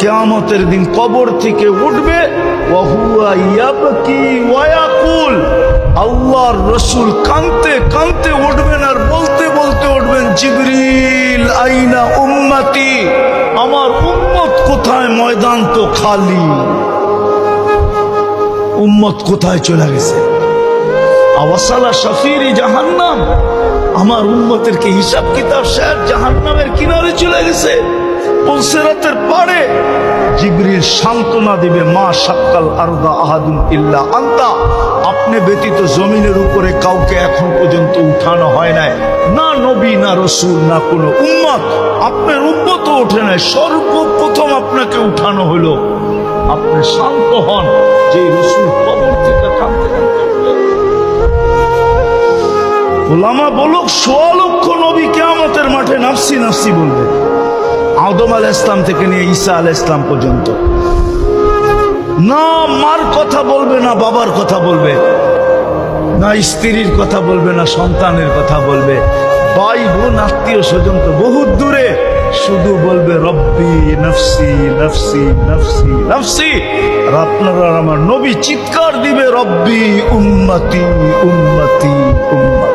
কিয়ামতের দিন কবর থেকে উঠবে, ওয়া হুয়া ইয়াবকি ওয়া ইয়াকুল, আল্লাহর রাসূল কাঁদতে কাঁদতে উঠবেন আর বলতে বলতে উঠবেন, জিবরিল আইনা উম্মতি, আমার উম্মত কোথায়? ময়দান তো খালি, উম্মত কোথায় চলে গেছে? আওয়াসালা শাফিরি জাহান্নাম, আমার উম্মতের কি হিসাব কিতাব শেষ? জাহান্নামের কিনারে চলে গেছে, পুলসিরাতের পারে। জিবরিল সান্ত্বনা দিবে, মা শাক্কাল আরদা আহাদুন ইল্লা আনতা, আপনি ব্যতীত জমিনের উপরে কাউকে এখন পর্যন্ত উঠানো হয় নাই, না নবী না রসুল না কোনো উম্মত, আপনার উম্মতও ওঠে নাই, সর্বপ্রথম আপনাকে উঠানো হলো। আপনি শান্ত হন, যে রসুল কবর থেকে কাঁদতে কাঁদতে উঠলেন। ওলামা বলুক ১৬ লক্ষ নবী কিয়ামতের মাঠে নাফসি নাফসি বলবে, আদম আলাইহিস সালাম থেকে নিয়ে ঈসা আলাইহিস সালাম পর্যন্ত। না মার কথা বলবে, না বাবার কথা বলবে, না স্ত্রীর কথা বলবে, না সন্তানের কথা বলবে, ভাই বোন আত্মীয় স্বজন তো বহুত দূরে, শুধু বলবে রব্বি নফসি নফসি নফসি নফসি। আর আপনারা আমার নবী চিৎকার দিবে, রব্বি উম্মতি উম্মতি উম্মতি।